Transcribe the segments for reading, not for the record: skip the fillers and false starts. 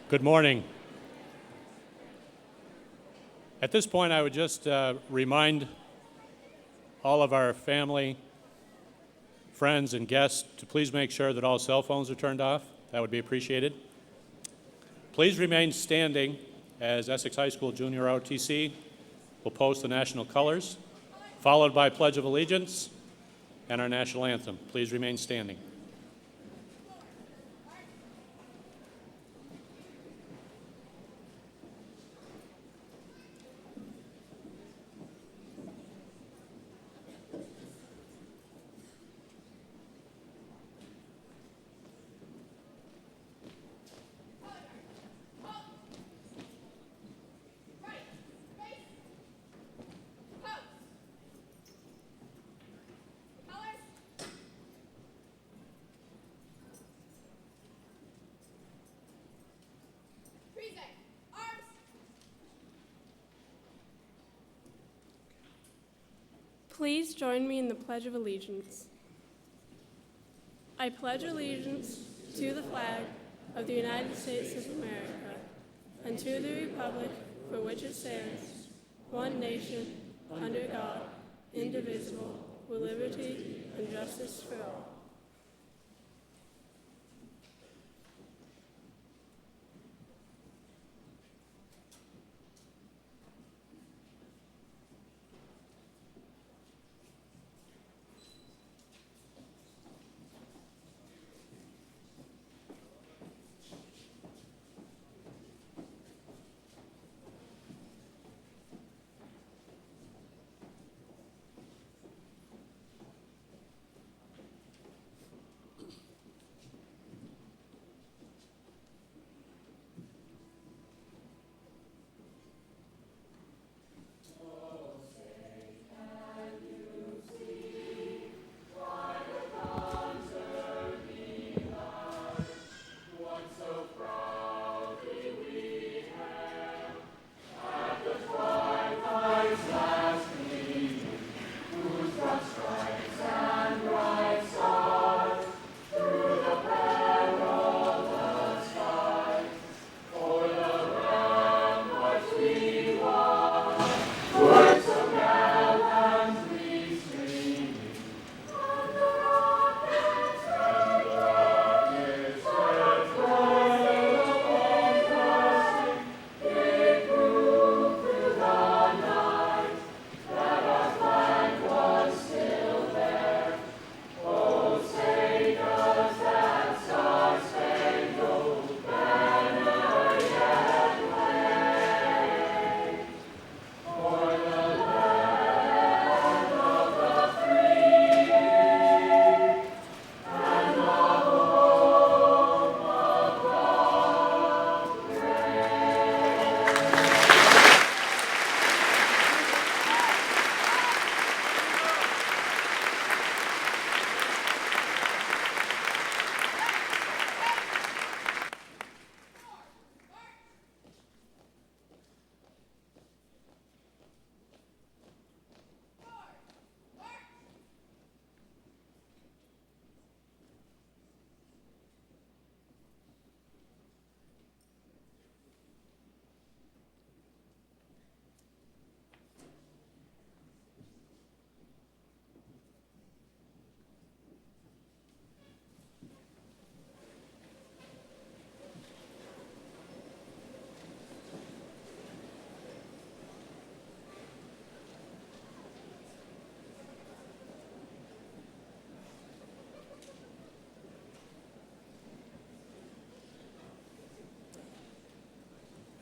Good morning. At this point, I would just remind all of our family, friends, and guests to please make sure that all cell phones are turned off. That would be appreciated. Please remain standing as Essex High School Junior ROTC will post the national colors, followed by Pledge of Allegiance and our national anthem. Please remain standing. Please join me in the Pledge of Allegiance. I pledge allegiance to the flag of the United States of America and to the republic for which it stands, one nation, under God, indivisible, with liberty and justice for all.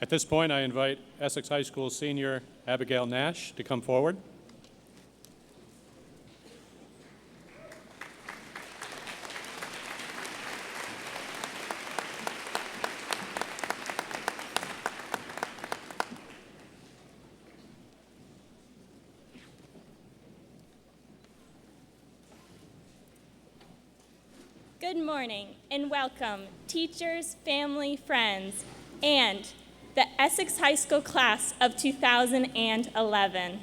At this point, I invite Essex High School senior Abigail Nash to come forward. Good morning and welcome, teachers, family, friends, and the Essex High School class of 2011.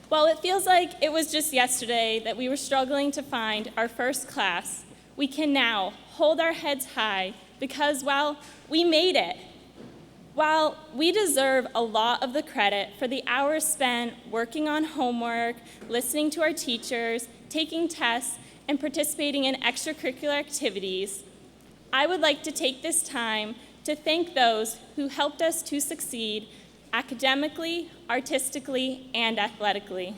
While it feels like it was just yesterday that we were struggling to find our first class, we can now hold our heads high because, well, we made it. While we deserve a lot of the credit for the hours spent working on homework, listening to our teachers, taking tests, and participating in extracurricular activities, I would like to take this time to thank those who helped us to succeed academically, artistically, and athletically.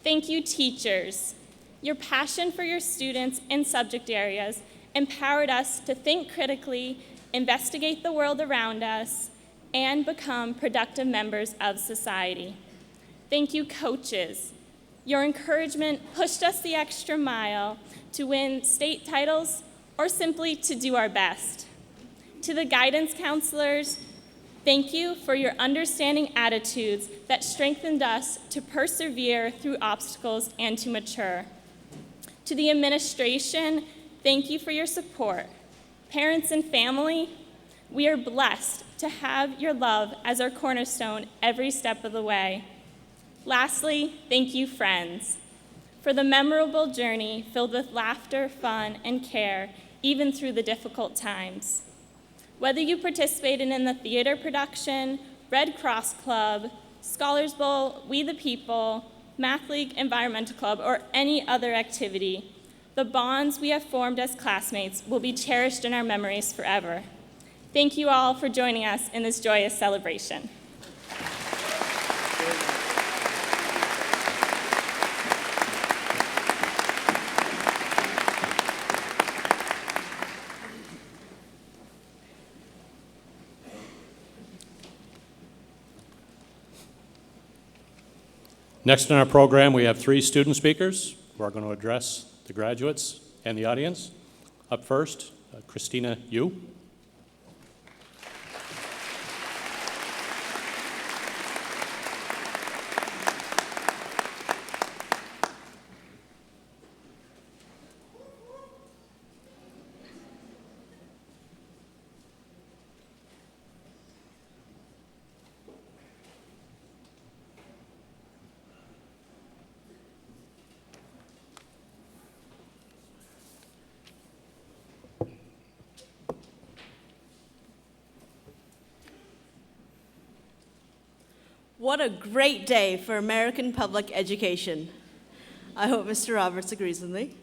Thank you, teachers. Your passion for your students and subject areas empowered us to think critically, investigate the world around us, and become productive members of society. Thank you, coaches. Your encouragement pushed us the extra mile to win state titles or simply to do our best. To the guidance counselors, thank you for your understanding attitudes that strengthened us to persevere through obstacles and to mature. To the administration, thank you for your support. Parents and family, we are blessed to have your love as our cornerstone every step of the way. Lastly, thank you, friends, for the memorable journey filled with laughter, fun, and care, even through the difficult times. Whether you participated in the theater production, Red Cross Club, Scholars Bowl, We the People, Math League, Environmental Club, or any other activity, the bonds we have formed as classmates will be cherished in our memories forever. Thank you all for joining us in this joyous celebration. Next in our program, we have 3 student speakers who are going to address the graduates and the audience. Up first, Christina Yu. What a great day for American public education. I hope Mr. Roberts agrees with me.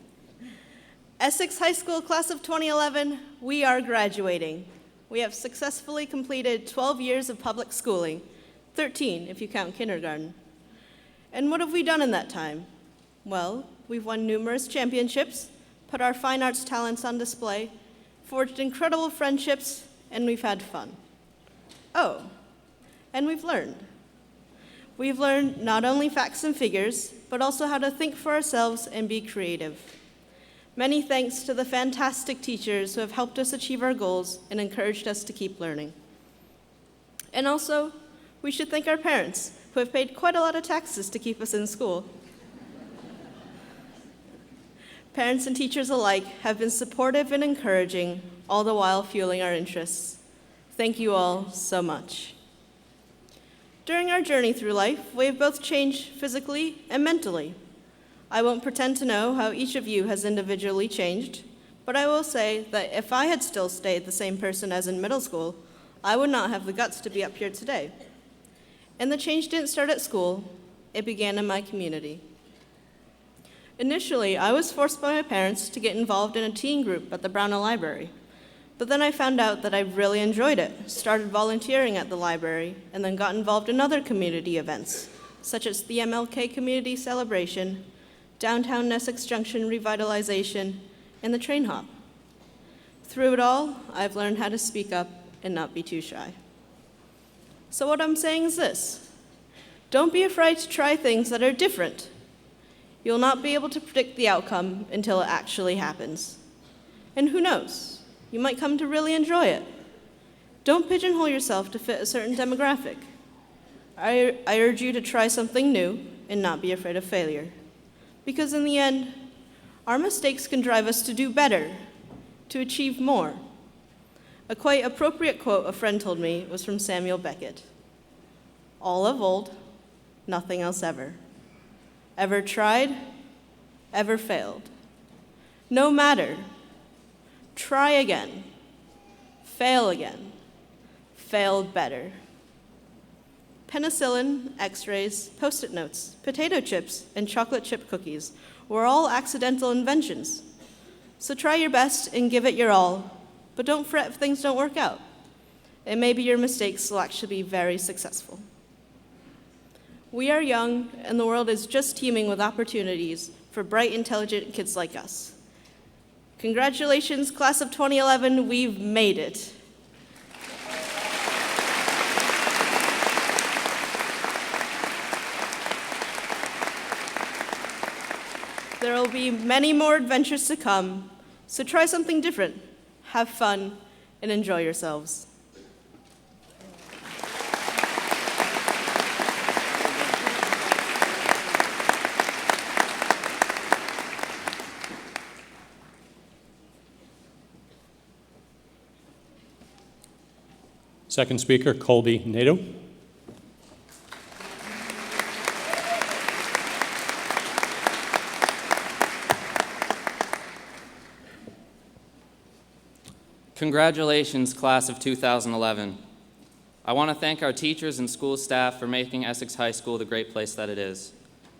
Essex High School class of 2011, we are graduating. We have successfully completed 12 years of public schooling, 13 if you count kindergarten. And what have we done in that time? Well, we've won numerous championships, put our fine arts talents on display, forged incredible friendships, and we've had fun. Oh, and we've learned. We've learned not only facts and figures, but also how to think for ourselves and be creative. Many thanks to the fantastic teachers who have helped us achieve our goals and encouraged us to keep learning. And also, we should thank our parents, who have paid quite a lot of taxes to keep us in school. Parents and teachers alike have been supportive and encouraging, all the while fueling our interests. Thank you all so much. During our journey through life, we have both changed physically and mentally. I won't pretend to know how each of you has individually changed, but I will say that if I had still stayed the same person as in middle school, I would not have the guts to be up here today. And the change didn't start at school, it began in my community. Initially, I was forced by my parents to get involved in a teen group at the Brownell Library. But then I found out that I really enjoyed it, started volunteering at the library, and then got involved in other community events, such as the MLK Community Celebration, Downtown Essex Junction Revitalization, and the Train Hop. Through it all, I've learned how to speak up and not be too shy. So what I'm saying is this: don't be afraid to try things that are different. You'll not be able to predict the outcome until it actually happens. And who knows? You might come to really enjoy it. Don't pigeonhole yourself to fit a certain demographic. I urge you to try something new and not be afraid of failure. Because in the end, our mistakes can drive us to do better, to achieve more. A quite appropriate quote a friend told me was from Samuel Beckett. All of old nothing else ever. Ever tried? Ever failed? No matter. Try again. Fail again. Failed better. Penicillin, x-rays, Post-it notes, potato chips, and chocolate chip cookies were all accidental inventions. So try your best and give it your all, but don't fret if things don't work out. And maybe your mistakes will actually be very successful. We are young, and the world is just teeming with opportunities for bright, intelligent kids like us. Congratulations, class of 2011, we've made it. There will be many more adventures to come, so try something different, have fun, and enjoy yourselves. Second speaker, Colby Nadeau. Congratulations, class of 2011. I want to thank our teachers and school staff for making Essex High School the great place that it is.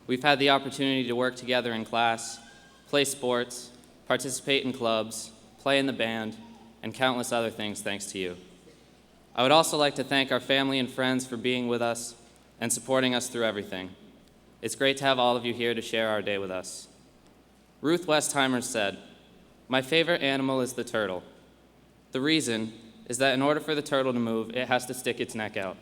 We've had the opportunity to work together in class, play sports, participate in clubs, play in the band, and countless other things thanks to you. I would also like to thank our family and friends for being with us and supporting us through everything. It's great to have all of you here to share our day with us. Ruth Westheimer said, "My favorite animal is the turtle. The reason is that in order for the turtle to move, it has to stick its neck out."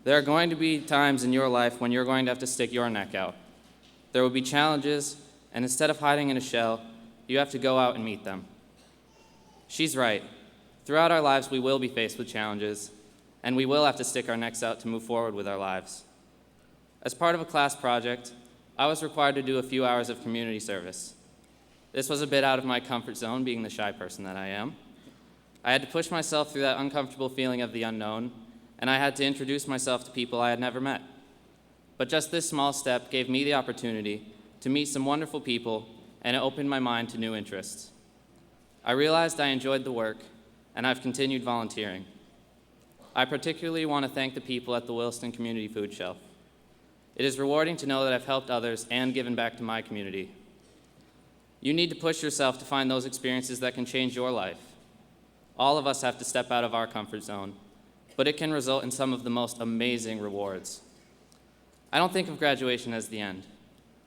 There are going to be times in your life when you're going to have to stick your neck out. There will be challenges, and instead of hiding in a shell, you have to go out and meet them. She's right. Throughout our lives, we will be faced with challenges, and we will have to stick our necks out to move forward with our lives. As part of a class project, I was required to do a few hours of community service. This was a bit out of my comfort zone, being the shy person that I am. I had to push myself through that uncomfortable feeling of the unknown, and I had to introduce myself to people I had never met. But just this small step gave me the opportunity to meet some wonderful people, and it opened my mind to new interests. I realized I enjoyed the work, and I've continued volunteering. I particularly want to thank the people at the Williston Community Food Shelf. It is rewarding to know that I've helped others and given back to my community. You need to push yourself to find those experiences that can change your life. All of us have to step out of our comfort zone, but it can result in some of the most amazing rewards. I don't think of graduation as the end.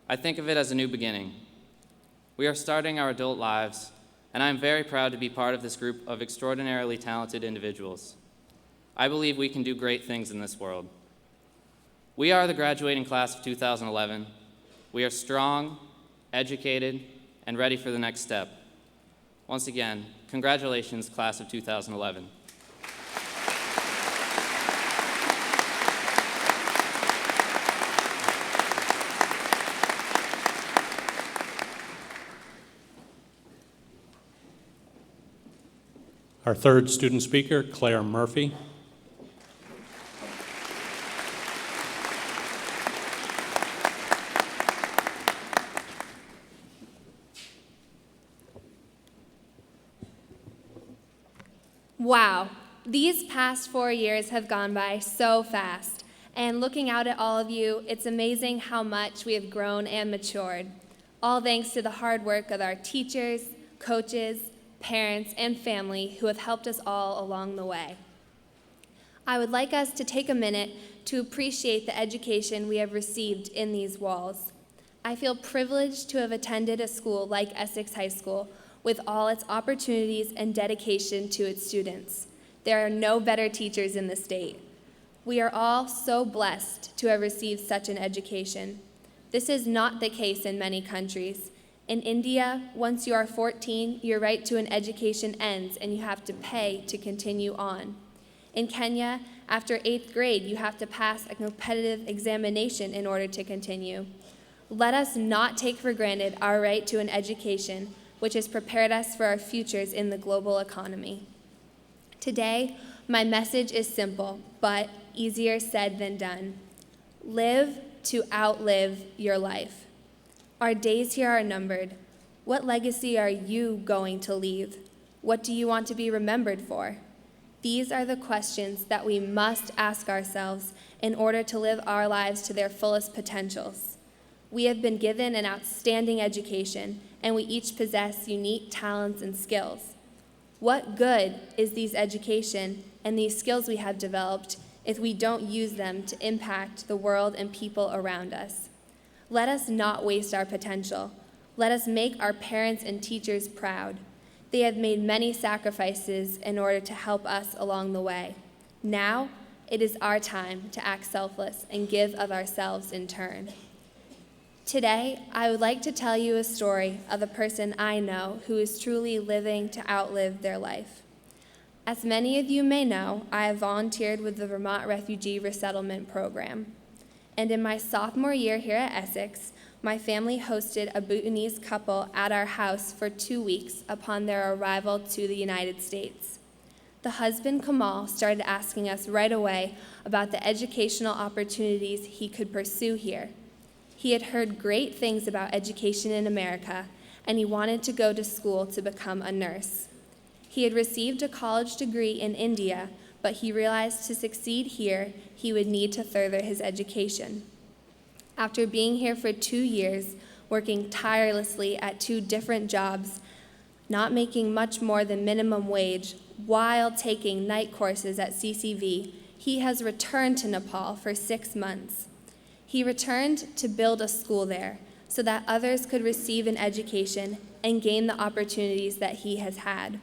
I think of it as a new beginning. We are starting our adult lives, and I am very proud to be part of this group of extraordinarily talented individuals. I believe we can do great things in this world. We are the graduating class of 2011. We are strong, educated, and ready for the next step. Once again, congratulations, class of 2011. Our third student speaker, Claire Murphy. Wow, these past 4 years have gone by so fast, and looking out at all of you, it's amazing how much we have grown and matured, all thanks to the hard work of our teachers, coaches, parents, and family who have helped us all along the way. I would like us to take a minute to appreciate the education we have received in these walls. I feel privileged to have attended a school like Essex High School with all its opportunities and dedication to its students. There are no better teachers in the state. We are all so blessed to have received such an education. This is not the case in many countries. In India, once you are 14, your right to an education ends and you have to pay to continue on. In Kenya, after 8th grade, you have to pass a competitive examination in order to continue. Let us not take for granted our right to an education, which has prepared us for our futures in the global economy. Today, my message is simple, but easier said than done. Live to outlive your life. Our days here are numbered. What legacy are you going to leave? What do you want to be remembered for? These are the questions that we must ask ourselves in order to live our lives to their fullest potentials. We have been given an outstanding education, and we each possess unique talents and skills. What good is these education and these skills we have developed if we don't use them to impact the world and people around us? Let us not waste our potential. Let us make our parents and teachers proud. They have made many sacrifices in order to help us along the way. Now, it is our time to act selfless and give of ourselves in turn. Today, I would like to tell you a story of a person I know who is truly living to outlive their life. As many of you may know, I have volunteered with the Vermont Refugee Resettlement Program. And in my sophomore year here at Essex, my family hosted a Bhutanese couple at our house for 2 weeks upon their arrival to the United States. The husband, Kamal, started asking us right away about the educational opportunities he could pursue here. He had heard great things about education in America, and he wanted to go to school to become a nurse. He had received a college degree in India, but he realized to succeed here, he would need to further his education. After being here for 2 years, working tirelessly at 2 different jobs, not making much more than minimum wage, while taking night courses at CCV, he has returned to Nepal for 6 months. He returned to build a school there so that others could receive an education and gain the opportunities that he has had.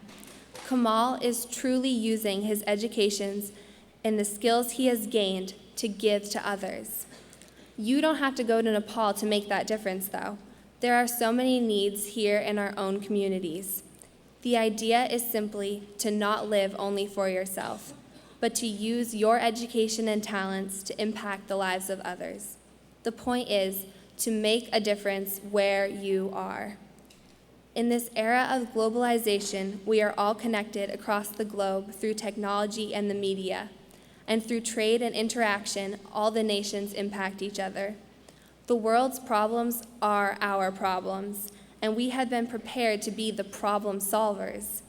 Kamal is truly using his educations and the skills he has gained to give to others. You don't have to go to Nepal to make that difference, though. There are so many needs here in our own communities. The idea is simply to not live only for yourself, but to use your education and talents to impact the lives of others. The point is to make a difference where you are. In this era of globalization, we are all connected across the globe through technology and the media. And through trade and interaction, all the nations impact each other. The world's problems are our problems, and we have been prepared to be the problem solvers.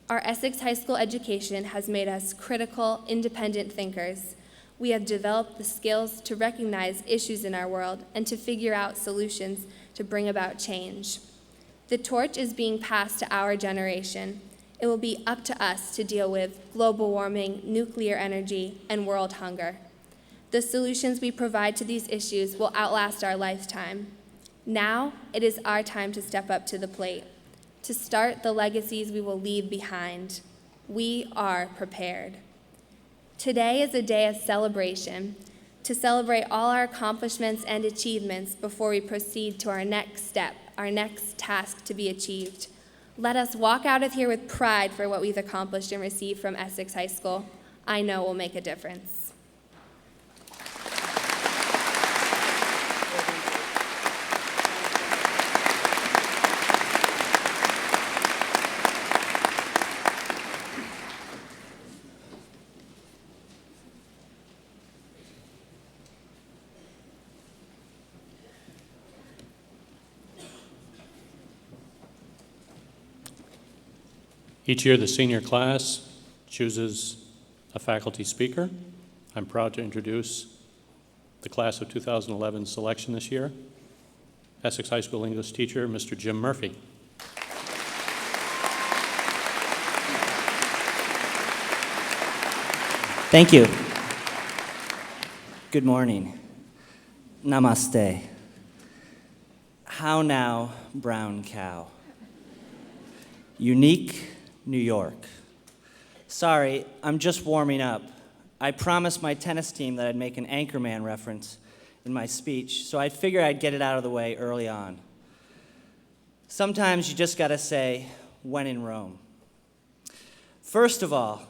Our Essex High School education has made us critical, independent thinkers. We have developed the skills to recognize issues in our world and to figure out solutions to bring about change. The torch is being passed to our generation. It will be up to us to deal with global warming, nuclear energy, and world hunger. The solutions we provide to these issues will outlast our lifetime. Now, it is our time to step up to the plate, to start the legacies we will leave behind. We are prepared. Today is a day of celebration, to celebrate all our accomplishments and achievements before we proceed to our next step, our next task to be achieved. Let us walk out of here with pride for what we've accomplished and received from Essex High School. I know it will make a difference. Each year, the senior class chooses a faculty speaker. I'm proud to introduce the class of 2011 selection this year, Essex High School English teacher, Mr. Jim Murphy. Thank you. Good morning. Namaste. How now, brown cow? Unique, New York. Sorry, I'm just warming up. I promised my tennis team that I'd make an Anchorman reference in my speech, so I figured I'd get it out of the way early on. Sometimes you just gotta say, when in Rome. First of all,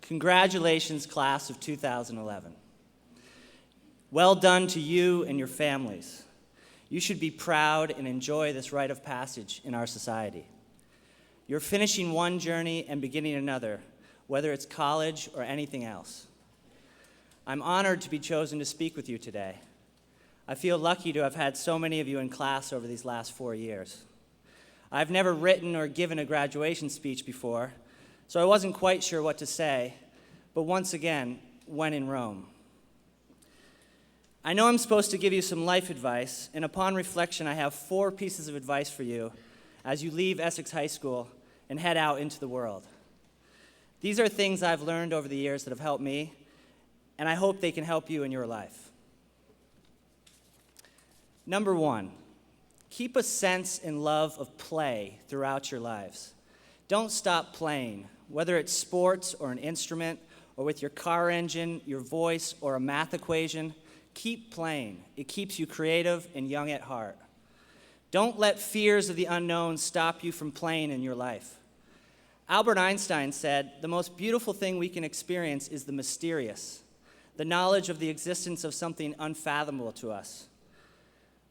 congratulations, class of 2011. Well done to you and your families. You should be proud and enjoy this rite of passage in our society. You're finishing one journey and beginning another, whether it's college or anything else. I'm honored to be chosen to speak with you today. I feel lucky to have had so many of you in class over these last 4 years. I've never written or given a graduation speech before, so I wasn't quite sure what to say, but once again, when in Rome. I know I'm supposed to give you some life advice, and upon reflection, I have 4 pieces of advice for you as you leave Essex High School and head out into the world. These are things I've learned over the years that have helped me, and I hope they can help you in your life. Number 1, keep a sense and love of play throughout your lives. Don't stop playing, whether it's sports or an instrument, or with your car engine, your voice, or a math equation. Keep playing. It keeps you creative and young at heart. Don't let fears of the unknown stop you from playing in your life. Albert Einstein said, "The most beautiful thing we can experience is the mysterious, the knowledge of the existence of something unfathomable to us."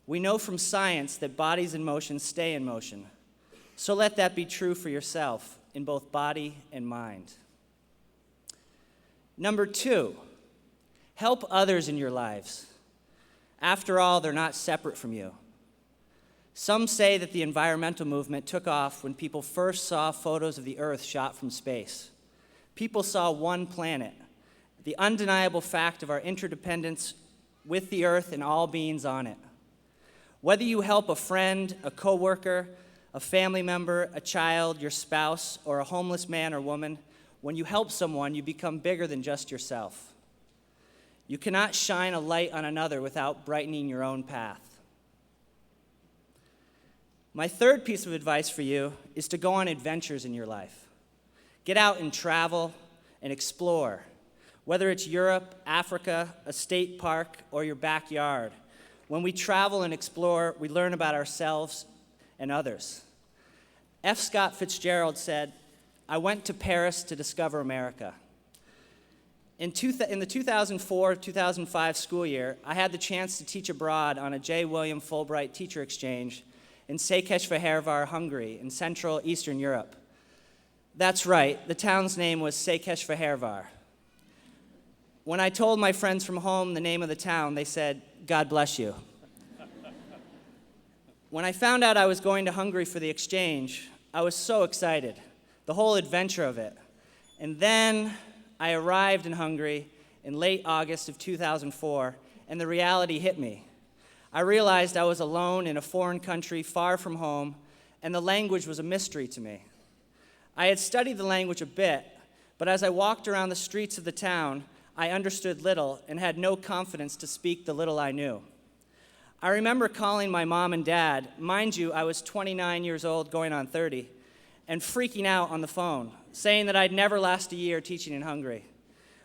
We know from science that bodies in motion stay in motion. So let that be true for yourself in both body and mind. Number 2, help others in your lives. After all, they're not separate from you. Some say that the environmental movement took off when people first saw photos of the Earth shot from space. People saw one planet, the undeniable fact of our interdependence with the Earth and all beings on it. Whether you help a friend, a coworker, a family member, a child, your spouse, or a homeless man or woman, when you help someone, you become bigger than just yourself. You cannot shine a light on another without brightening your own path. My 3rd piece of advice for you is to go on adventures in your life. Get out and travel and explore, whether it's Europe, Africa, a state park, or your backyard. When we travel and explore, we learn about ourselves and others. F. Scott Fitzgerald said, "I went to Paris to discover America." In the 2004-2005 school year, I had the chance to teach abroad on a J. William Fulbright teacher exchange in Székesfehérvár, Hungary, in Central Eastern Europe. That's right, the town's name was Székesfehérvár. When I told my friends from home the name of the town, they said, "God bless you." When I found out I was going to Hungary for the exchange, I was so excited, the whole adventure of it. And then I arrived in Hungary in late August of 2004, and the reality hit me. I realized I was alone in a foreign country far from home, and the language was a mystery to me. I had studied the language a bit, but as I walked around the streets of the town, I understood little and had no confidence to speak the little I knew. I remember calling my mom and dad, mind you, I was 29 years old going on 30, and freaking out on the phone, saying that I'd never last a year teaching in Hungary.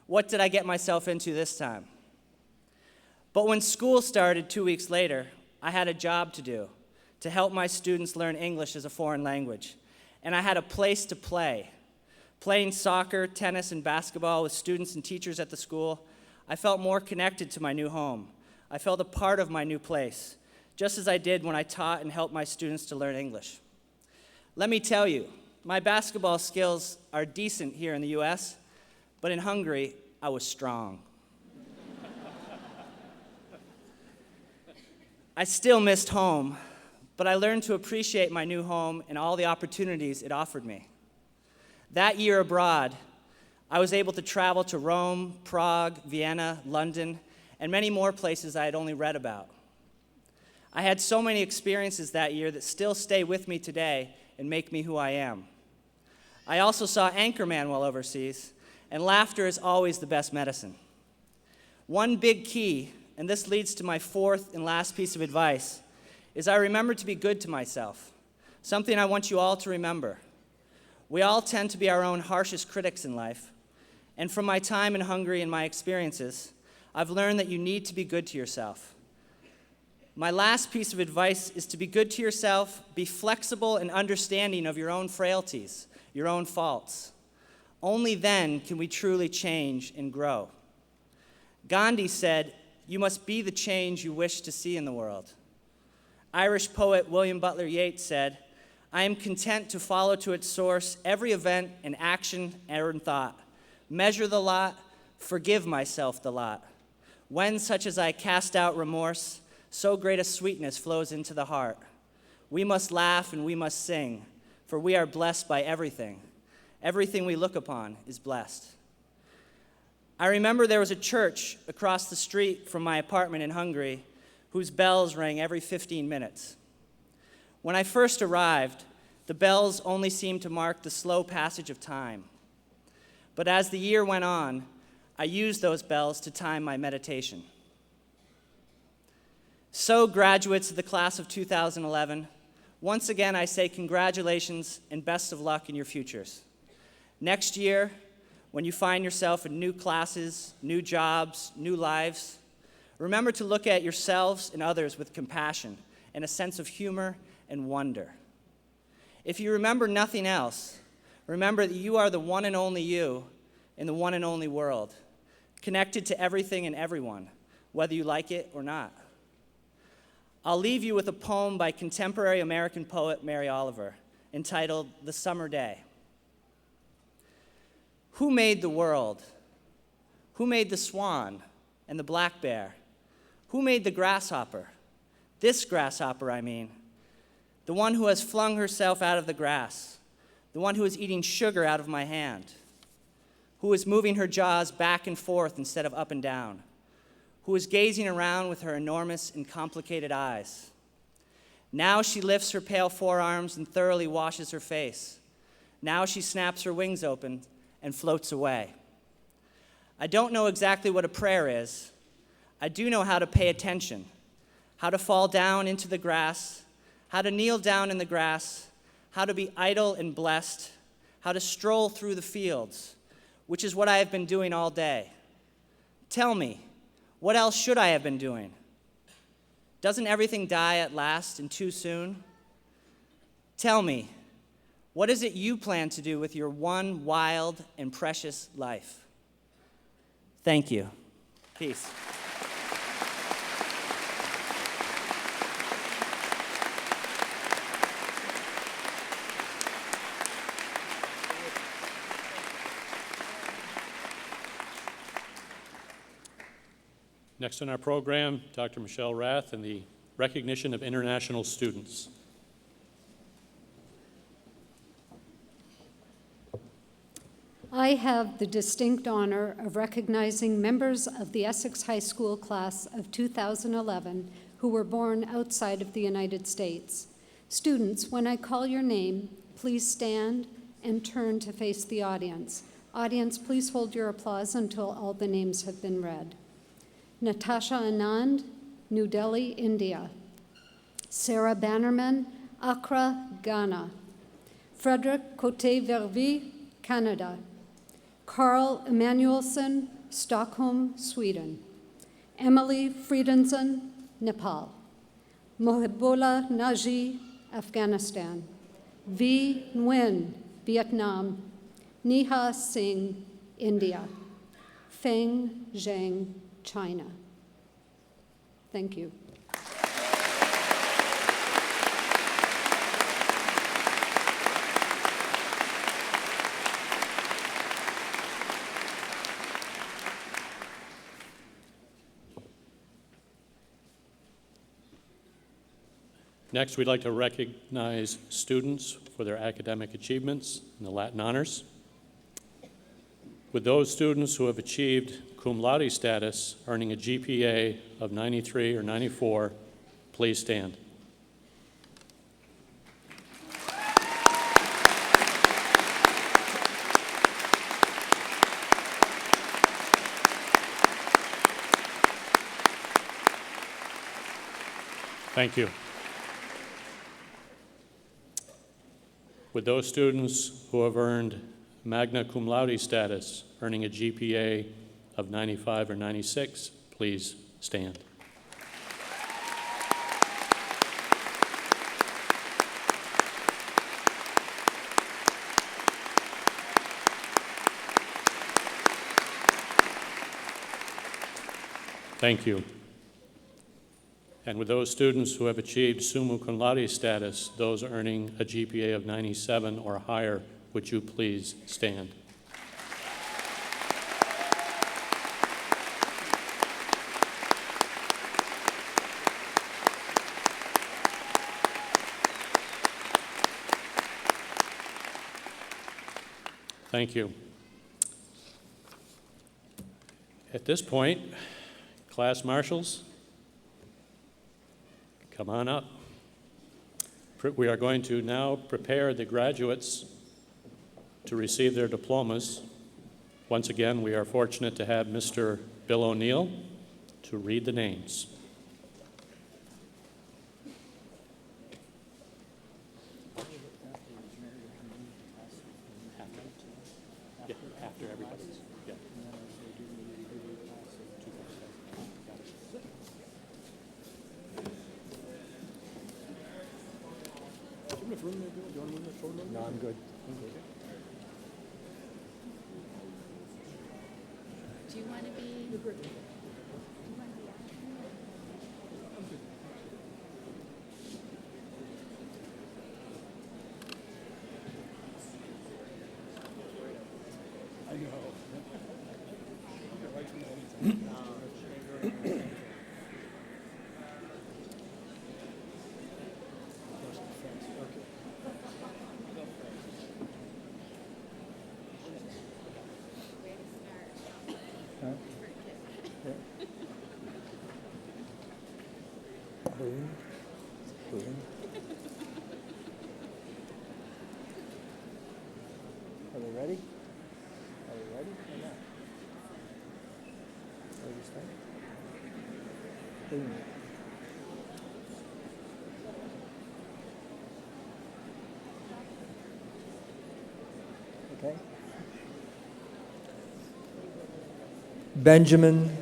What did I get myself into this time? But when school started 2 weeks later, I had a job to do, to help my students learn English as a foreign language. And I had a place to play. Playing soccer, tennis, and basketball with students and teachers at the school, I felt more connected to my new home. I felt a part of my new place, just as I did when I taught and helped my students to learn English. Let me tell you, my basketball skills are decent here in the US, but in Hungary, I was strong. I still missed home, but I learned to appreciate my new home and all the opportunities it offered me. That year abroad, I was able to travel to Rome, Prague, Vienna, London, and many more places I had only read about. I had so many experiences that year that still stay with me today and make me who I am. I also saw Anchorman while overseas, and laughter is always the best medicine. One big key, and this leads to my 4th and last piece of advice, is I remember to be good to myself, something I want you all to remember. We all tend to be our own harshest critics in life, and from my time in Hungary and my experiences, I've learned that you need to be good to yourself. My last piece of advice is to be good to yourself, be flexible and understanding of your own frailties, your own faults. Only then can we truly change and grow. Gandhi said, "You must be the change you wish to see in the world." Irish poet William Butler Yeats said, "I am content to follow to its source every event and action and thought, measure the lot, forgive myself the lot. When such as I cast out remorse, So great a sweetness flows into the heart. We must laugh and we must sing, for we are blessed by everything. Everything we look upon is blessed. I remember there was a church across the street from my apartment in Hungary whose bells rang every 15 minutes. When I first arrived, the bells only seemed to mark the slow passage of time. But as the year went on, I used those bells to time my meditation. So, graduates of the class of 2011, once again I say congratulations and best of luck in your futures. Next year, when you find yourself in new classes, new jobs, new lives, remember to look at yourselves and others with compassion and a sense of humor and wonder. If you remember nothing else, remember that you are the one and only you in the one and only world, connected to everything and everyone, whether you like it or not. I'll leave you with a poem by contemporary American poet Mary Oliver, entitled "The Summer Day." Who made the world? Who made the swan and the black bear? Who made the grasshopper? This grasshopper, I mean. The one who has flung herself out of the grass. The one who is eating sugar out of my hand. Who is moving her jaws back and forth instead of up and down. Who is gazing around with her enormous and complicated eyes. Now she lifts her pale forearms and thoroughly washes her face. Now she snaps her wings open and floats away. I don't know exactly what a prayer is. I do know how to pay attention, how to fall down into the grass, how to kneel down in the grass, how to be idle and blessed, how to stroll through the fields, which is what I have been doing all day. Tell me, what else should I have been doing? Doesn't everything die at last and too soon? Tell me, what is it you plan to do with your one wild and precious life? Thank you. Peace. Next on our program, Dr. Michelle Rath and the recognition of international students. I have the distinct honor of recognizing members of the Essex High School class of 2011 who were born outside of the United States. Students, when I call your name, please stand and turn to face the audience. Audience, please hold your applause until all the names have been read. Natasha Anand, New Delhi, India. Sarah Bannerman, Accra, Ghana. Frederick Cote-Vervi, Canada. Carl Emanuelson, Stockholm, Sweden. Emily Friedensen, Nepal. Mohibullah Naji, Afghanistan. V. Nguyen, Vietnam. Neha Singh, India. Feng Zheng, China. Thank you. Next, we'd like to recognize students for their academic achievements in the Latin honors. With those students who have achieved cum laude status, earning a GPA of 93 or 94, please stand. Thank you. With those students who have earned magna cum laude status, earning a GPA of 95 or 96, please stand. Thank you. And with those students who have achieved summa cum laude status, those earning a GPA of 97 or higher, would you please stand? Thank you. At this point, class marshals, come on up. We are going to now prepare the graduates to receive their diplomas. Once again, we are fortunate to have Mr. Bill O'Neill to read the names. Yeah, after everybody. Yeah. No, I'm good. Do you want to be? Boom. Boom. Are we ready? Are we ready or not? Ready to start? Boom. Okay. Benjamin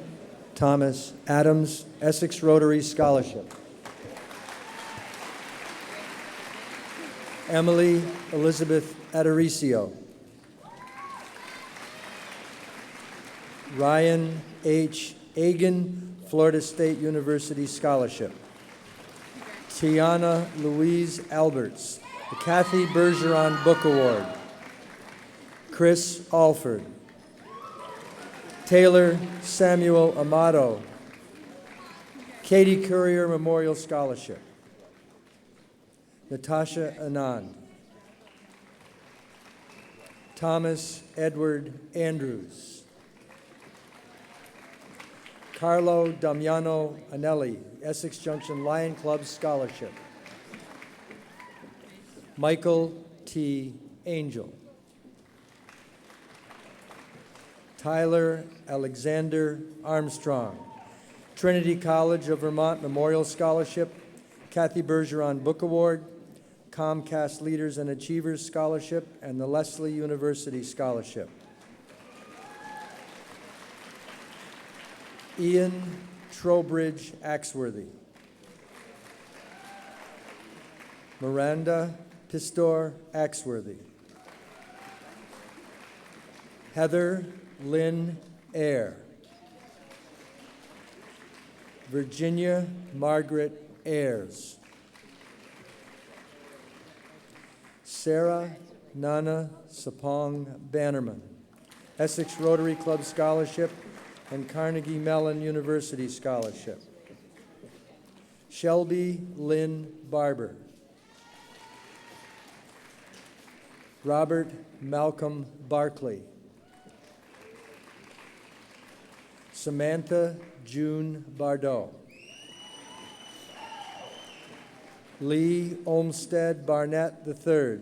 Thomas Adams, Essex Rotary Scholarship. Emily Elizabeth Adaricio. Ryan H. Agan, Florida State University Scholarship. Tiana Louise Alberts, the Kathy Bergeron Book Award. Chris Alford. Taylor Samuel Amato, Katie Courier Memorial Scholarship. Natasha Anand. Thomas Edward Andrews. Carlo Damiano Anelli, Essex Junction Lion Club Scholarship. Michael T. Angel. Tyler Alexander Armstrong, Trinity College of Vermont Memorial Scholarship, Kathy Bergeron Book Award, Comcast Leaders and Achievers Scholarship, and the Lesley University Scholarship. Ian Trowbridge Axworthy. Miranda Pistor Axworthy. Heather Lynn Eyre. Virginia Margaret Ayers. Sarah Nana Sapong Bannerman, Essex Rotary Club Scholarship and Carnegie Mellon University Scholarship. Shelby Lynn Barber. Robert Malcolm Barkley. Samantha June Bardot. Lee Olmsted Barnett III.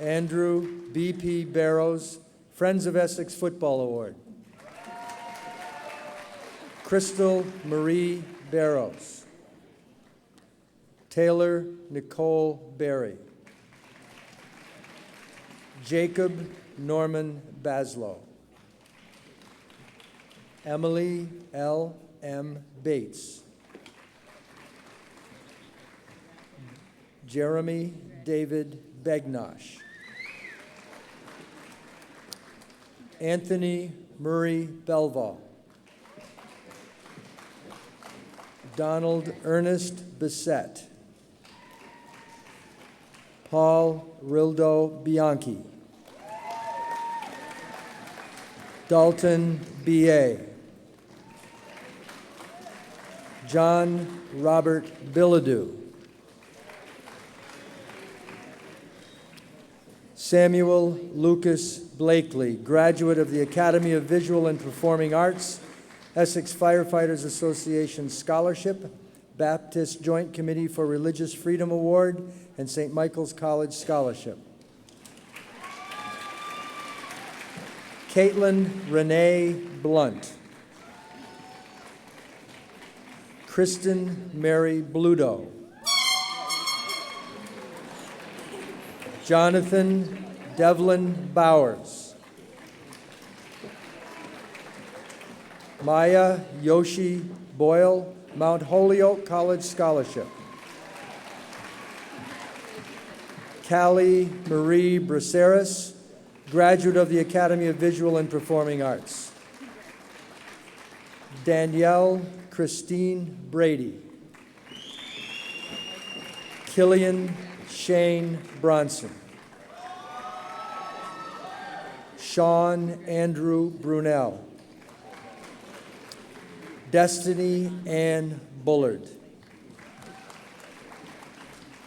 Andrew B.P. Barrows, Friends of Essex Football Award. Crystal Marie Barrows. Taylor Nicole Berry. Jacob Norman Baslow. Emily L. M. Bates. Jeremy David Begnosh. Anthony Murray Belval. Donald Ernest Bissett. Paul Rildo Bianchi. Dalton B.A. John Robert Bilodeau. Samuel Lucas Blakely, graduate of the Academy of Visual and Performing Arts, Essex Firefighters Association Scholarship, Baptist Joint Committee for Religious Freedom Award, and St. Michael's College Scholarship. Caitlin Renee Blunt. Kristen Mary Bluto. Jonathan Devlin Bowers. Maya Yoshi Boyle, Mount Holyoke College Scholarship. Callie Marie Braceras, graduate of the Academy of Visual and Performing Arts. Danielle Christine Brady. Killian Shane Bronson. Sean Andrew Brunel. Destiny Ann Bullard.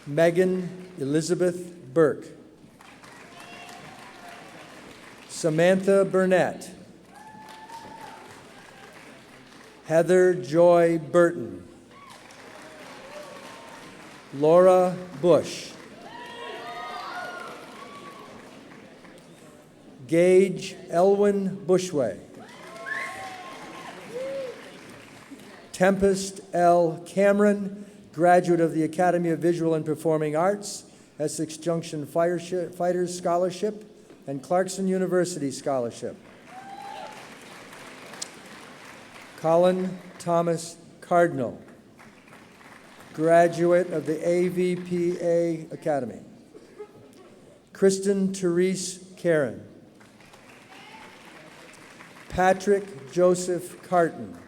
Megan Elizabeth Burke. Samantha Burnett. Heather Joy Burton. Laura Bush. Gage Elwin Bushway. Tempest L. Cameron, graduate of the Academy of Visual and Performing Arts, Essex Junction Fighters Scholarship, and Clarkson University Scholarship. Colin Thomas Cardinal, graduate of the AVPA Academy. Kristen Therese Karen. Patrick Joseph Carton.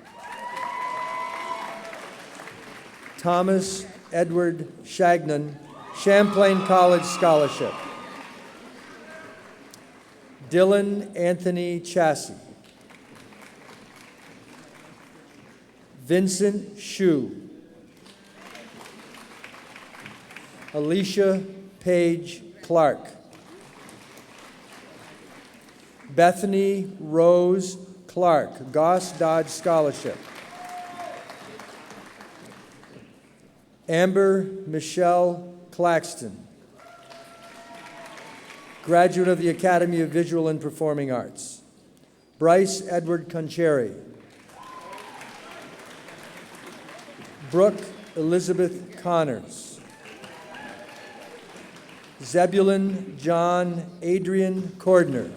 Thomas Edward Shagnon, Champlain College Scholarship. Dylan Anthony Chassie. Vincent Shue. Alicia Page Clark. Bethany Rose Clark, Goss Dodge Scholarship. Amber Michelle Claxton, graduate of the Academy of Visual and Performing Arts. Bryce Edward Concheri. Brooke Elizabeth Connors. Zebulon John Adrian Cordner.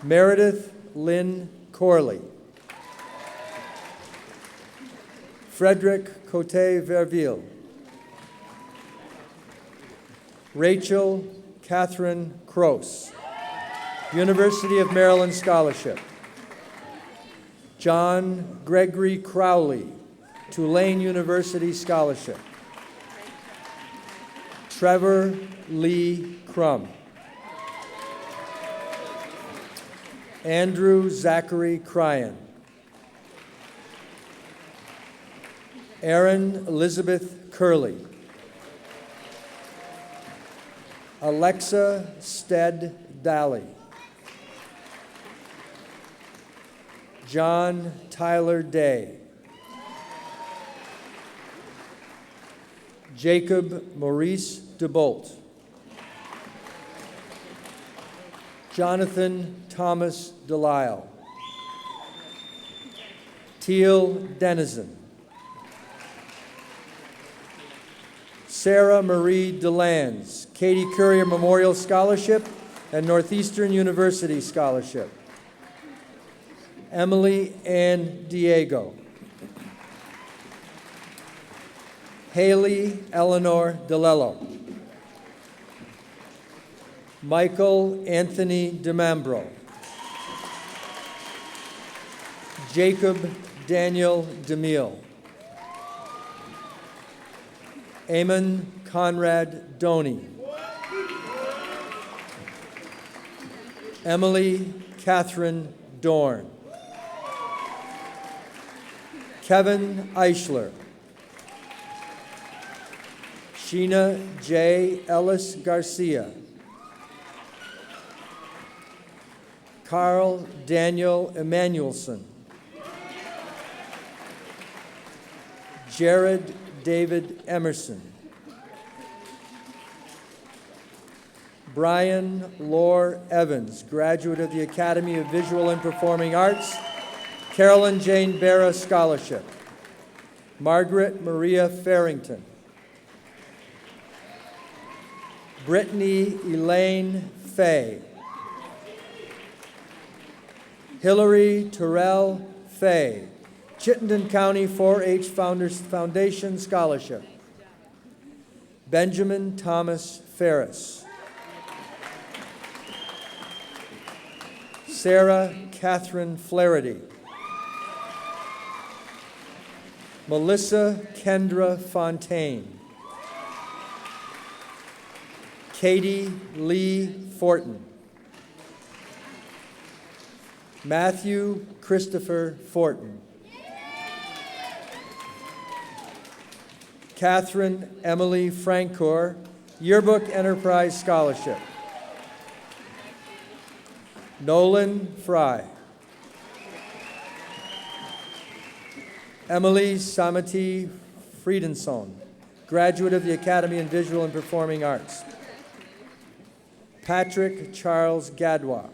Meredith Lynn Corley. Frederick Cote Verville. Rachel Catherine Cross, University of Maryland Scholarship. John Gregory Crowley, Tulane University Scholarship. Trevor Lee Crum. Andrew Zachary Cryan. Erin Elizabeth Curley. Alexa Stead Daly. John Tyler Day. Jacob Maurice DeBolt. Jonathan Thomas Delisle. Teal Denizen. Sarah Marie DeLands, Katie Courier Memorial Scholarship and Northeastern University Scholarship. Emily Ann Diego. Haley Eleanor DeLello. Michael Anthony DeMambro. Jacob Daniel DeMille. Eamon Conrad Doney. Emily Catherine Dorn. Kevin Eichler. Sheena J. Ellis Garcia. Carl Daniel Emanuelson. Jared David Emerson. Brian Lore Evans, graduate of the Academy of Visual and Performing Arts, Carolyn Jane Barra Scholarship. Margaret Maria Farrington. Brittany Elaine Fay. Hillary Terrell Fay, Chittenden County 4-H Founders Foundation Scholarship. Benjamin Thomas Ferris. Sarah Catherine Flaherty. Melissa Kendra Fontaine. Katie Lee Fortin. Matthew Christopher Fortin. Catherine Emily Francoeur, Yearbook Enterprise Scholarship. Nolan Fry. Emily Samati Friedenson, graduate of the Academy in Visual and Performing Arts. Patrick Charles Gadwa.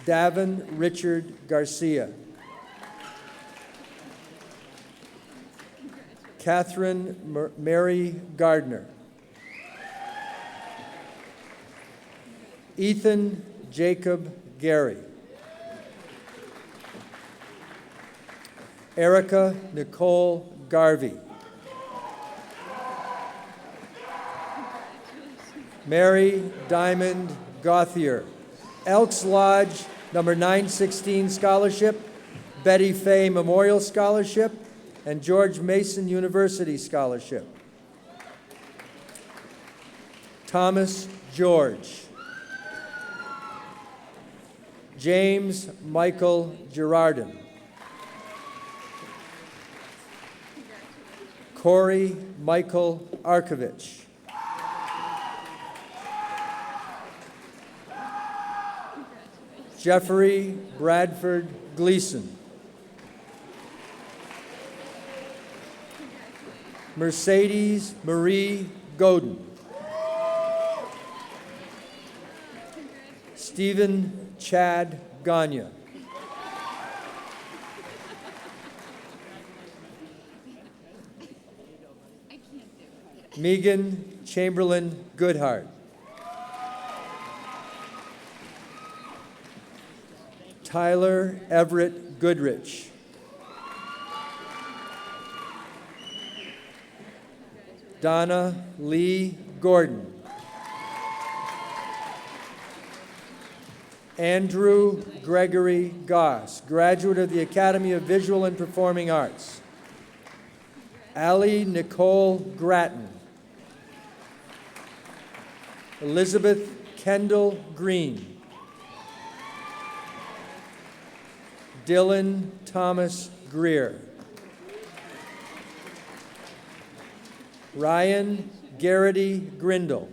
Davin Richard Garcia. Catherine Mary Gardner. Ethan Jacob Gary. Erica Nicole Garvey. Mary Diamond Gauthier, Elks Lodge number 916 Scholarship, Betty Fay Memorial Scholarship, and George Mason University Scholarship. Thomas George. James Michael Girardin. Corey Michael Arkovich. Jeffrey Bradford Gleason. Mercedes Marie Godin. Stephen Chad Gagne. Megan Chamberlain Goodhart. Tyler Everett Goodrich. Donna Lee Gordon. Andrew Gregory Goss, graduate of the Academy of Visual and Performing Arts. Allie Nicole Grattan. Elizabeth Kendall Green. Dylan Thomas Greer. Ryan Garrity Grindle.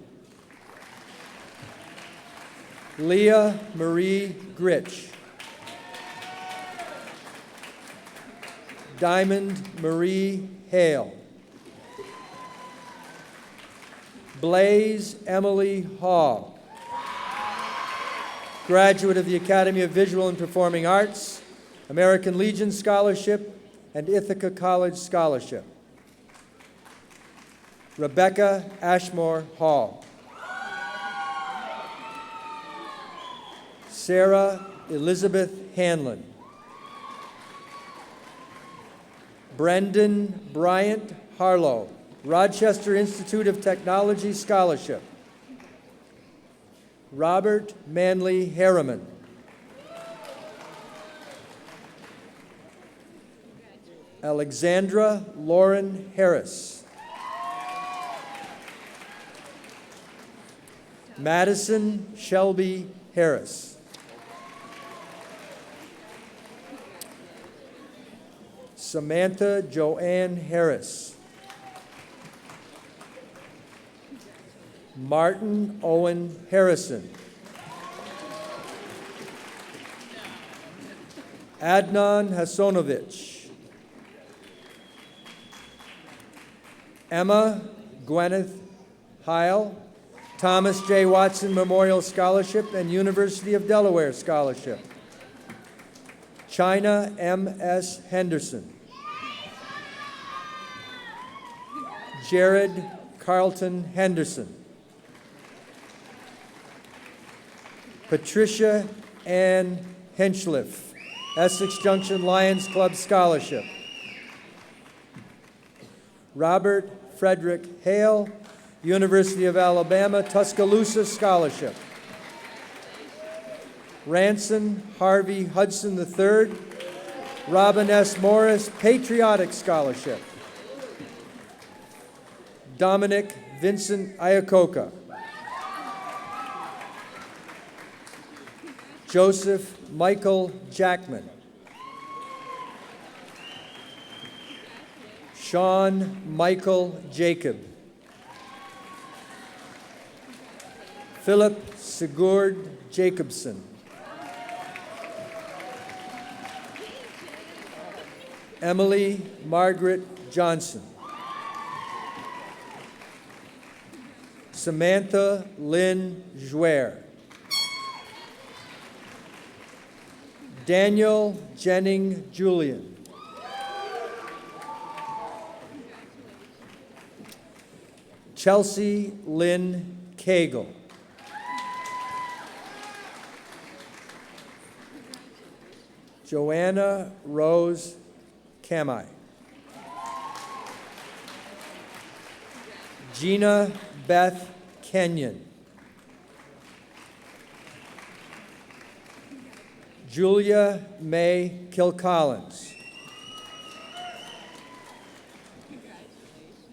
Leah Marie Gritch. Diamond Marie Hale. Blaze Emily Hall, graduate of the Academy of Visual and Performing Arts, American Legion Scholarship, and Ithaca College Scholarship. Rebecca Ashmore Hall. Sarah Elizabeth Hanlon. Brendan Bryant Harlow, Rochester Institute of Technology Scholarship. Robert Manley Harriman. Alexandra Lauren Harris. Madison Shelby Harris. Samantha Joanne Harris. Martin Owen Harrison. Adnan Hasonovich. Emma Gwyneth Heil, Thomas J. Watson Memorial Scholarship and University of Delaware Scholarship. China M.S. Henderson. Jared Carlton Henderson. Patricia Ann Henchliff, Essex Junction Lions Club Scholarship. Robert Frederick Hale, University of Alabama Tuscaloosa Scholarship. Ranson Harvey Hudson III, Robin S. Morris Patriotic Scholarship. Dominic Vincent Iacocca. Joseph Michael Jackman. Sean Michael Jacob. Philip Sigurd Jacobson. Emily Margaret Johnson. Samantha Lynn Jouer. Daniel Jennings Julian. Chelsea Lynn Cagle. Joanna Rose Kamai. Gina Beth Kenyon. Julia May Kilcollins.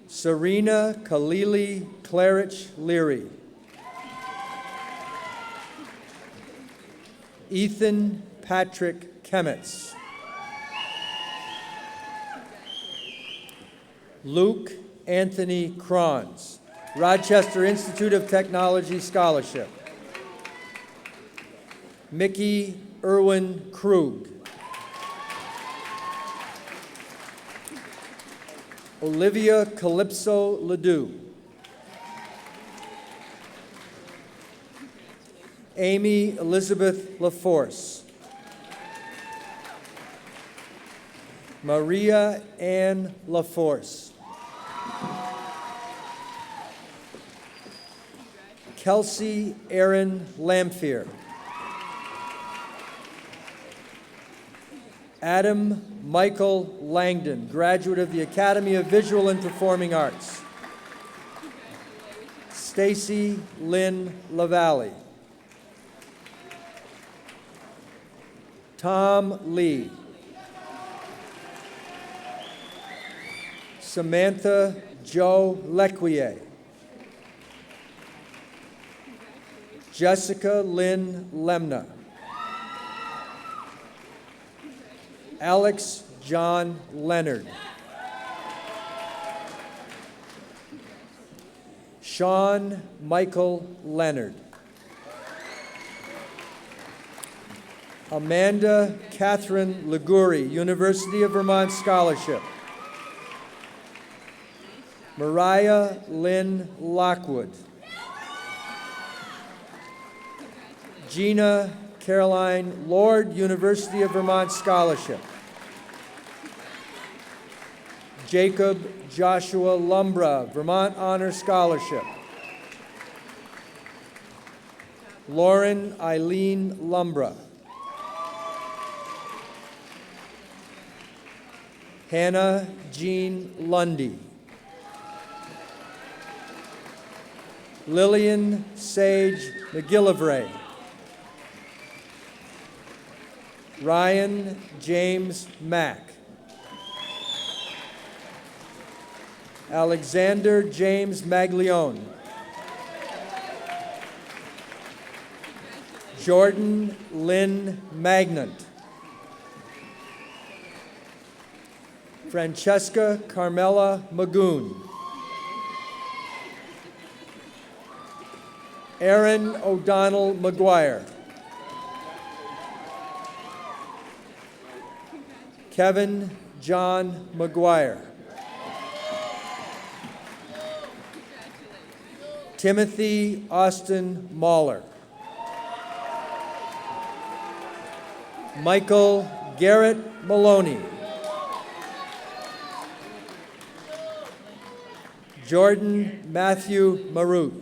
Serena Kalili Clarich Leary. Ethan Patrick Kemetz. Luke Anthony Crons, Rochester Institute of Technology Scholarship. Mickey Irwin Krug. Olivia Calypso Ledoux. Amy Elizabeth LaForce. Maria Ann LaForce. Kelsey Aaron Lamphere. Adam Michael Langdon, graduate of the Academy of Visual and Performing Arts. Stacy Lynn LaValle. Tom Lee. Samantha Jo Lequier. Jessica Lynn Lemna. Alex John Leonard. Sean Michael Leonard. Amanda Catherine Liguri, University of Vermont Scholarship. Mariah Lynn Lockwood. Gina Caroline Lord, University of Vermont Scholarship. Jacob Joshua Lumbra, Vermont Honor Scholarship. Lauren Eileen Lumbra. Hannah Jean Lundy. Lillian Sage McGillivray. Ryan James Mack. Alexander James Maglione. Jordan Lynn Magnant. Francesca Carmela Magoon. Aaron O'Donnell McGuire. Kevin John McGuire. Timothy Austin Mahler. Michael Garrett Maloney. Jordan Matthew Marut.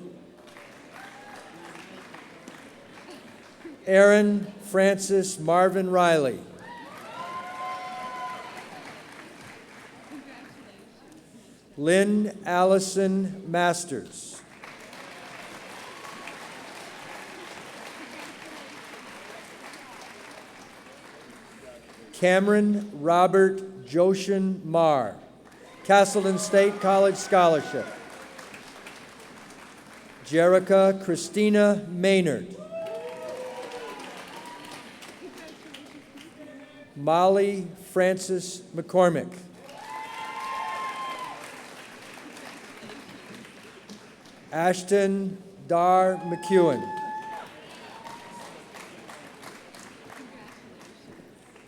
Aaron Francis Marvin Riley. Lynn Allison Masters. Cameron Robert Joshin Marr, Castleton State College Scholarship. Jerica Christina Maynard. Molly Francis McCormick. Ashton Dar McEwen.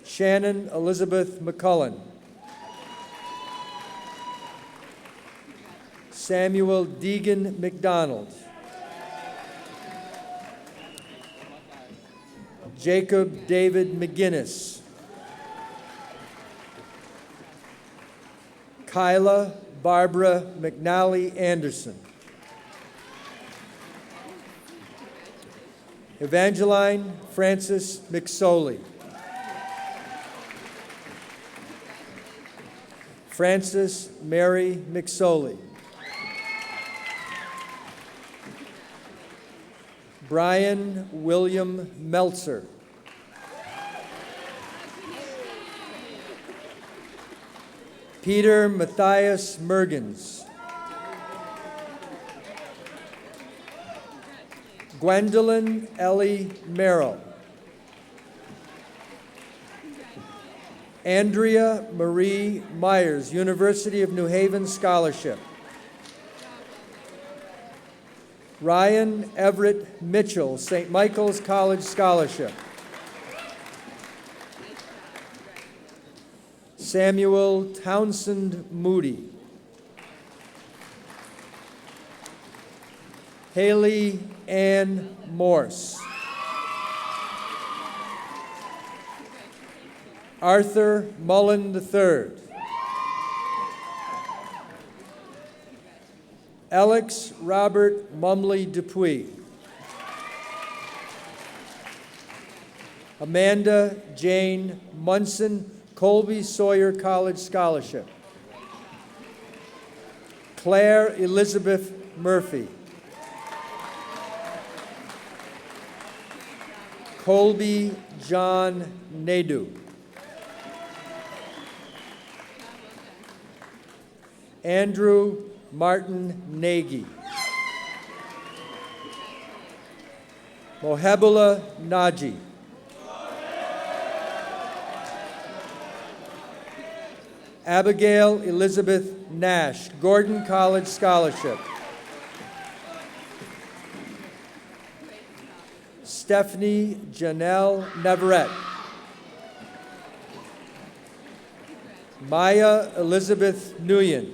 Shannon Elizabeth McCullen. Samuel Deegan McDonald. Jacob David McGinnis. Kyla Barbara McNally Anderson. Evangeline Francis McSoley. Frances Mary McSoley. Brian William Meltzer. Peter Matthias Mergens. Gwendolyn Ellie Merrill. Andrea Marie Myers, University of New Haven Scholarship. Ryan Everett Mitchell, St. Michael's College Scholarship. Samuel Townsend Moody. Haley Ann Morse. Arthur Mullen III. Alex Robert Mumley Dupuy. Amanda Jane Munson, Colby Sawyer College Scholarship. Claire Elizabeth Murphy. Colby John Nadu. Andrew Martin Nagy. Mohebula Naji. Abigail Elizabeth Nash, Gordon College Scholarship. Stephanie Janelle Neverett. Maya Elizabeth Nguyen.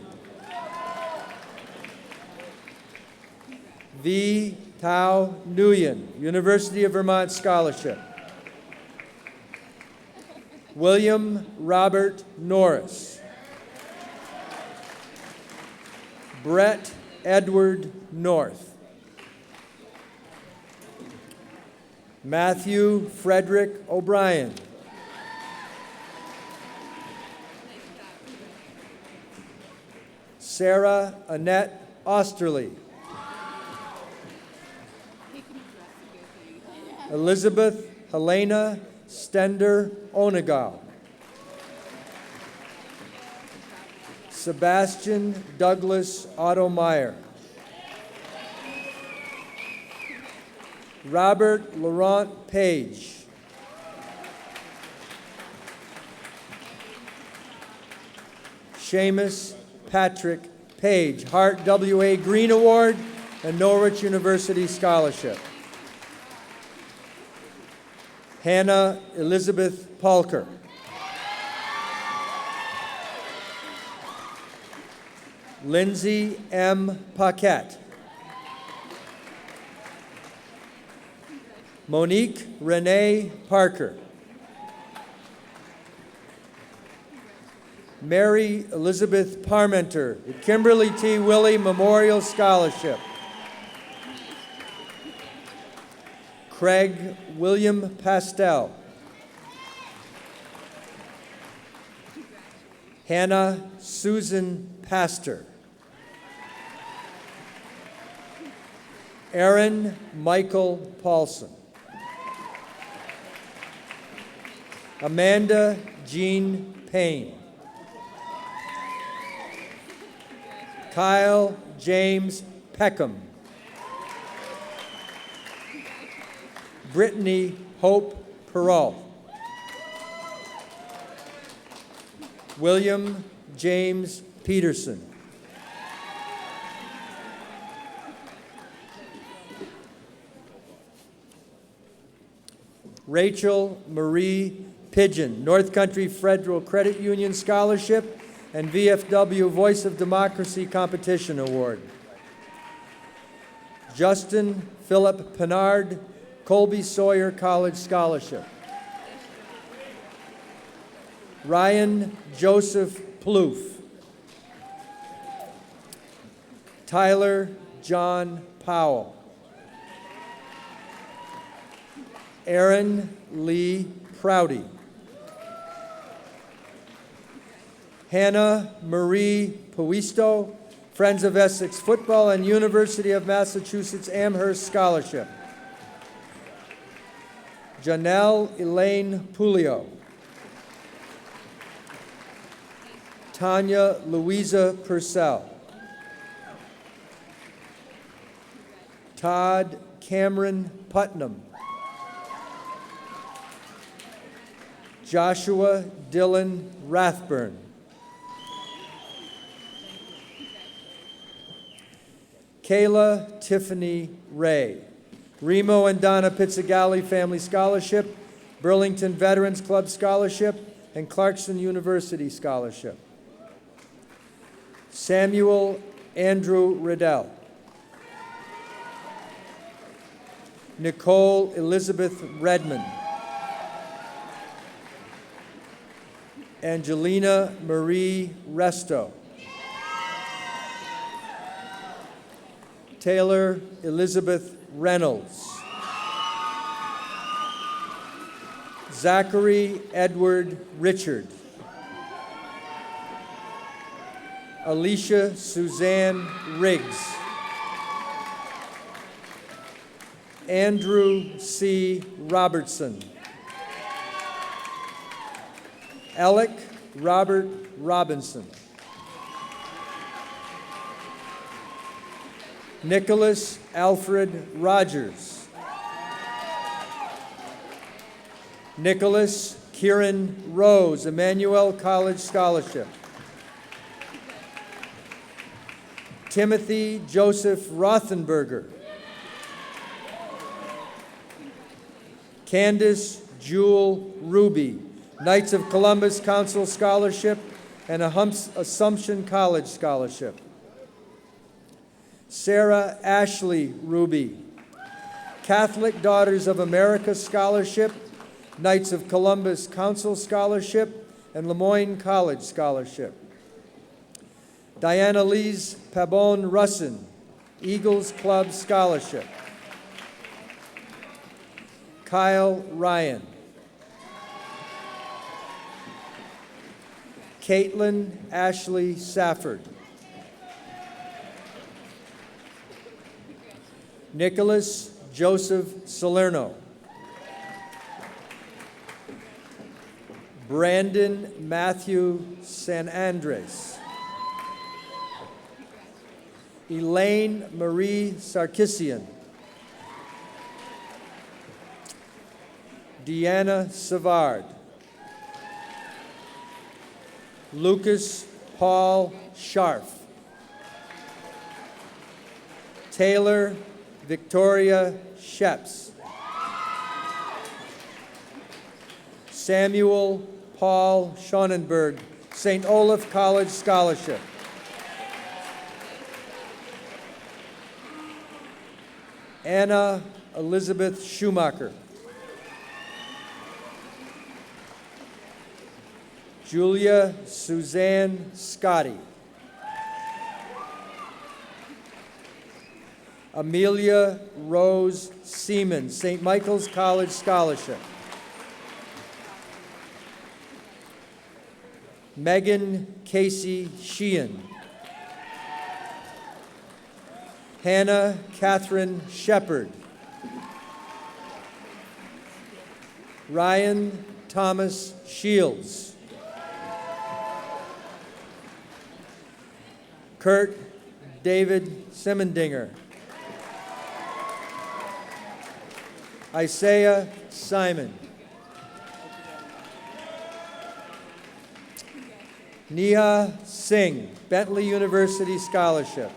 V. Tao Nguyen, University of Vermont Scholarship. William Robert Norris. Brett Edward North. Matthew Frederick O'Brien. Sarah Annette Osterly. Elizabeth Helena Stender Onegal. Sebastian Douglas Otto-Meyer. Robert Laurent Page. Seamus Patrick Page, Hart W.A. Green Award and Norwich University Scholarship. Hannah Elizabeth Palker. Lindsay M. Paquette. Monique Renee Parker. Mary Elizabeth Parmenter, the Kimberly T. Willey Memorial Scholarship. Craig William Pastel. Hannah Susan Pastor. Aaron Michael Paulson. Amanda Jean Payne. Kyle James Peckham. Brittany Hope Perrault. William James Peterson. Rachel Marie Pigeon, North Country Federal Credit Union Scholarship and VFW Voice of Democracy Competition Award. Justin Philip Pinard, Colby Sawyer College Scholarship. Ryan Joseph Plouffe. Tyler John Powell. Aaron Lee Prouty. Hannah Marie Puisto, Friends of Essex Football and University of Massachusetts Amherst Scholarship. Janelle Elaine Pulio. Tanya Louisa Purcell. Todd Cameron Putnam. Joshua Dylan Rathburn. Kayla Tiffany Ray. Remo and Donna Pizzagalli Family Scholarship, Burlington Veterans Club Scholarship, and Clarkson University Scholarship. Samuel Andrew Riddell. Nicole Elizabeth Redmond. Angelina Marie Resto. Taylor Elizabeth Reynolds. Zachary Edward Richard. Alicia Suzanne Riggs. Andrew C. Robertson. Alec Robert Robinson. Nicholas Alfred Rogers. Nicholas Kieran Rose, Emmanuel College Scholarship. Timothy Joseph Rothenberger. Candace Jewel Ruby, Knights of Columbus Council Scholarship and Assumption College Scholarship. Sarah Ashley Ruby, Catholic Daughters of America Scholarship, Knights of Columbus Council Scholarship, and Lemoyne College Scholarship. Diana Lise Pabon Russin, Eagles Club Scholarship. Kyle Ryan. Caitlin Ashley Safford. Nicholas Joseph Salerno. Brandon Matthew San Andres. Elaine Marie Sarkissian. Deanna Savard. Lucas Paul Scharf. Taylor Victoria Sheps. Samuel Paul Schonenberg, St. Olaf College Scholarship. Anna Elizabeth Schumacher. Julia Suzanne Scotty. Amelia Rose Seaman, St. Michael's College Scholarship. Megan Casey Sheehan. Hannah Catherine Shepard. Ryan Thomas Shields. Kurt David Simendinger. Isaiah Simon. Neha Singh, Bentley University Scholarship.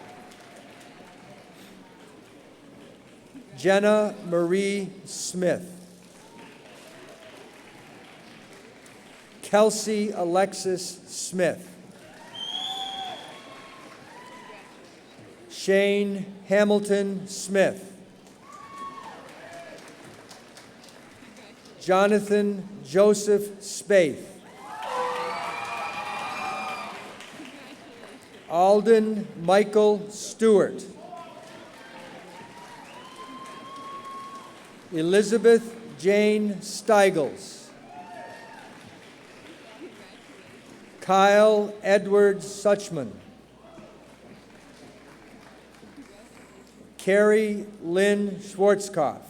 Jenna Marie Smith. Kelsey Alexis Smith. Shane Hamilton Smith. Jonathan Joseph Spaeth. Alden Michael Stewart. Elizabeth Jane Steigels. Kyle Edward Suchman. Carrie Lynn Schwarzkopf.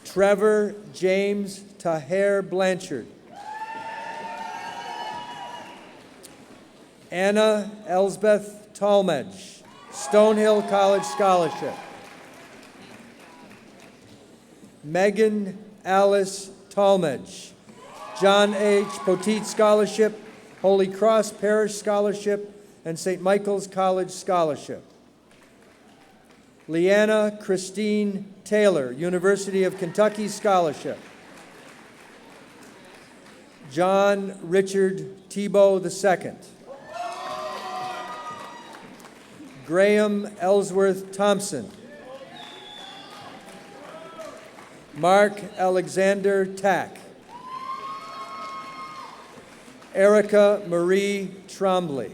Trevor James Taher Blanchard. Anna Elsbeth Talmadge, Stonehill College Scholarship. Megan Alice Talmadge, John H. Poteet Scholarship, Holy Cross Parish Scholarship, and St. Michael's College Scholarship. Leanna Christine Taylor, University of Kentucky Scholarship. John Richard Tebow II. Graham Ellsworth Thompson. Mark Alexander Tack. Erica Marie Trombley.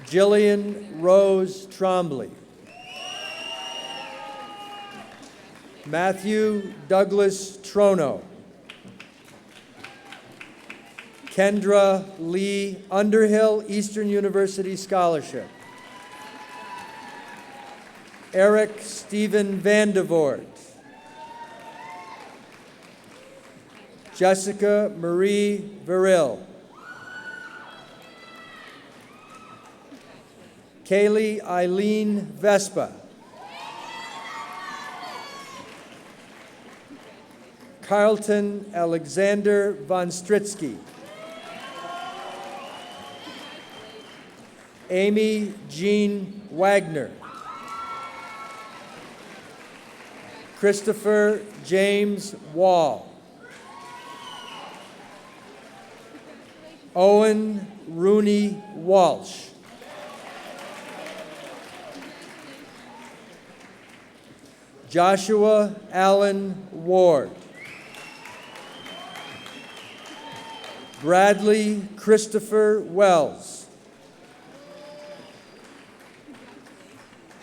Jillian Rose Trombley. Matthew Douglas Trono. Kendra Lee Underhill, Eastern University Scholarship. Eric Stephen Vandevoort. Jessica Marie Verrill. Kaylee Eileen Vespa. Carlton Alexander von Stritsky. Amy Jean Wagner. Christopher James Wall. Owen Rooney Walsh. Joshua Allen Ward. Bradley Christopher Wells.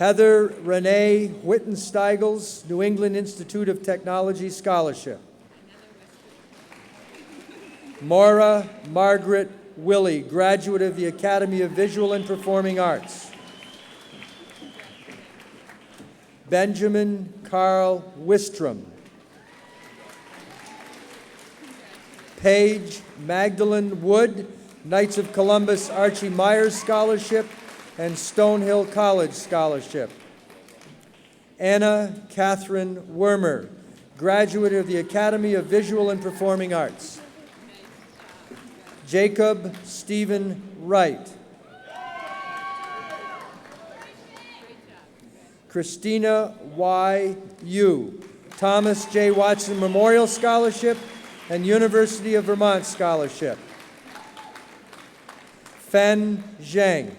Heather Renee Whitten-Steigels, New England Institute of Technology Scholarship. Maura Margaret Willie, graduate of the Academy of Visual and Performing Arts. Benjamin Carl Wistrom. Paige Magdalene Wood, Knights of Columbus Archie Myers Scholarship and Stonehill College Scholarship. Anna Catherine Wormer, graduate of the Academy of Visual and Performing Arts. Jacob Stephen Wright. Christina Y. Yu, Thomas J. Watson Memorial Scholarship and University of Vermont Scholarship. Fen Zhang.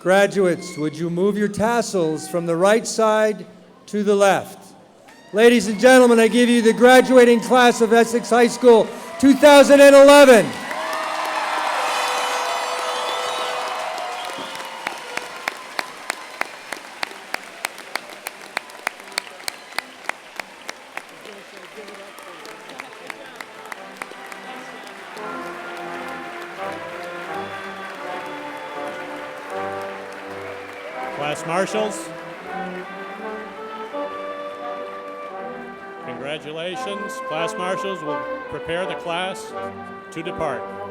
Graduates, would you move your tassels from the right side to the left? Ladies and gentlemen, I give you the graduating class of Essex High School 2011. Class marshals, congratulations. Class marshals will prepare the class to depart.